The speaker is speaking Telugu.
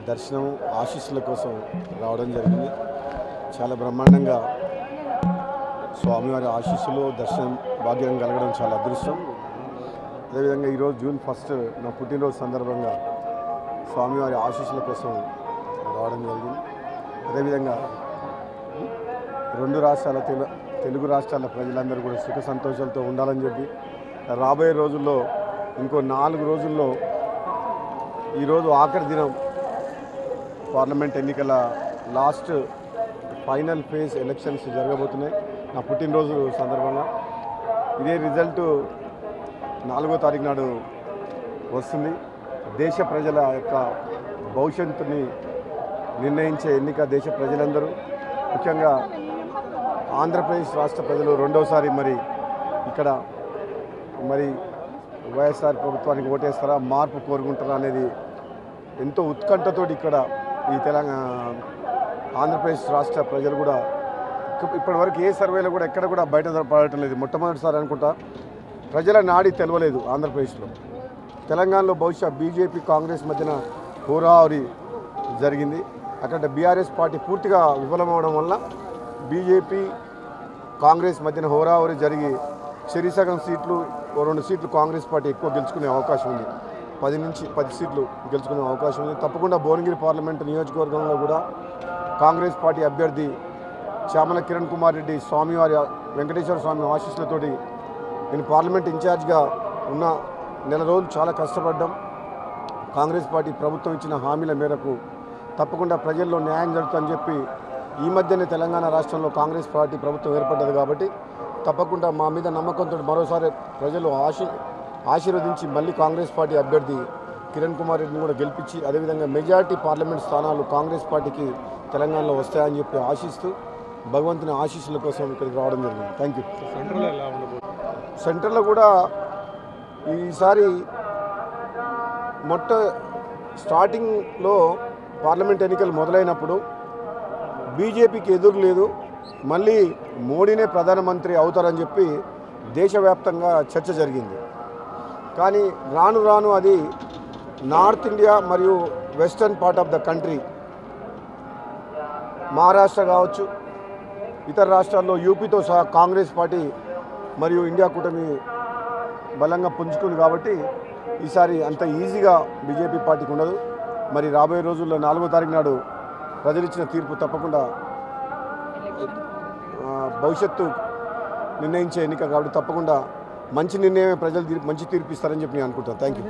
దర్శనం ఆశీస్సుల కోసం రావడం జరిగింది. చాలా బ్రహ్మాండంగా స్వామివారి ఆశీస్సులు దర్శనం భాగ్యం కలగడం చాలా అదృష్టం. అదేవిధంగా ఈరోజు జూన్ 1 నా పుట్టినరోజు సందర్భంగా స్వామివారి ఆశీస్సుల కోసం రావడం జరిగింది. అదేవిధంగా రెండు రాష్ట్రాల తెలుగు రాష్ట్రాల ప్రజలందరూ కూడా సుఖ సంతోషాలతో ఉండాలని చెప్పి రాబోయే రోజుల్లో ఇంకో 4 రోజుల్లో ఈరోజు ఆఖరి దినం పార్లమెంట్ ఎన్నికల లాస్ట్ ఫైనల్ ఫేజ్ ఎలక్షన్స్ జరగబోతున్నాయి నా పుట్టినరోజు సందర్భంగా. ఇదే రిజల్ట్ 4వ తారీఖు నాడు వస్తుంది. దేశ ప్రజల యొక్క భవిష్యత్తుని నిర్ణయించే ఎన్నిక దేశ ప్రజలందరూ, ముఖ్యంగా ఆంధ్రప్రదేశ్ రాష్ట్ర ప్రజలు రెండోసారి ఇక్కడ వైఎస్ఆర్ ప్రభుత్వానికి ఓటేస్తారా, మార్పు కోరుకుంటారా అనేది ఎంతో ఉత్కంఠతో ఇక్కడ ఈ ఆంధ్రప్రదేశ్ రాష్ట్ర ప్రజలు కూడా ఇప్పటివరకు ఏ సర్వేలో కూడా ఎక్కడ కూడా బయట పడటం లేదు. మొట్టమొదటిసారి అనుకుంటా ప్రజల నాడి తెలవలేదు ఆంధ్రప్రదేశ్లో. తెలంగాణలో బహుశా బీజేపీ కాంగ్రెస్ మధ్యన హోరాహోరీ జరిగింది. అక్కడ బీఆర్ఎస్ పార్టీ పూర్తిగా విఫలమవడం వల్ల బీజేపీ కాంగ్రెస్ మధ్యన హోరాహోరీ జరిగి సగం సీట్లు 2 సీట్లు కాంగ్రెస్ పార్టీ ఎక్కువ గెలుచుకునే అవకాశం ఉంది. 10 నుంచి 10 సీట్లు గెలుచుకునే అవకాశం ఉంది. తప్పకుండా భువనగిరి పార్లమెంటు నియోజకవర్గంలో కూడా కాంగ్రెస్ పార్టీ అభ్యర్థి చామల కిరణ్ కుమార్ రెడ్డి స్వామివారి వెంకటేశ్వర స్వామి ఆశీస్సులతోటి నేను పార్లమెంట్ ఇన్ఛార్జ్గా ఉన్న నెల రోజులు చాలా కష్టపడ్డాం. కాంగ్రెస్ పార్టీ ప్రభుత్వం ఇచ్చిన హామీల మేరకు తప్పకుండా ప్రజల్లో న్యాయం జరుగుతుందని చెప్పి ఈ మధ్యనే తెలంగాణ రాష్ట్రంలో కాంగ్రెస్ పార్టీ ప్రభుత్వం ఏర్పడ్డది కాబట్టి తప్పకుండా మా మీద నమ్మకంతో మరోసారి ప్రజలు ఆశీర్వదించి మళ్ళీ కాంగ్రెస్ పార్టీ అభ్యర్థి కిరణ్ కుమార్ రెడ్డిని కూడా గెలిపించి అదేవిధంగా మెజార్టీ పార్లమెంట్ స్థానాలు కాంగ్రెస్ పార్టీకి తెలంగాణలో వస్తాయని చెప్పి ఆశిస్తూ భగవంతుని ఆశీస్సుల కోసం ఇక్కడికి రావడం జరిగింది. Thank you. సెంట్రల్లో కూడా ఈసారి స్టార్టింగ్లో పార్లమెంట్ ఎన్నికలు మొదలైనప్పుడు బీజేపీకి ఎదురు లేదు, మళ్ళీ మోడీనే ప్రధానమంత్రి అవుతారని చెప్పి దేశవ్యాప్తంగా చర్చ జరిగింది. కానీ రాను రాను అది నార్త్ ఇండియా మరియు western part of the country, Maharashtra కావచ్చు, ఇతర రాష్ట్రాల్లో యూపీతో సహా కాంగ్రెస్ పార్టీ మరియు ఇండియా కూటమి బలంగా పుంజుకుంది కాబట్టి ఈసారి అంత ఈజీగా బీజేపీ పార్టీకి ఉండదు. రాబోయే రోజుల్లో 4వ తారీఖు నాడు ప్రజలు ఇచ్చిన తీర్పు తప్పకుండా భవిష్యత్తు నిర్ణయించే ఎన్నిక కాబట్టి తప్పకుండా మంచి నిర్ణయమే ప్రజలు మంచి తీర్పు ఇస్తారని చెప్పి నేను అనుకుంటాను. Thank you.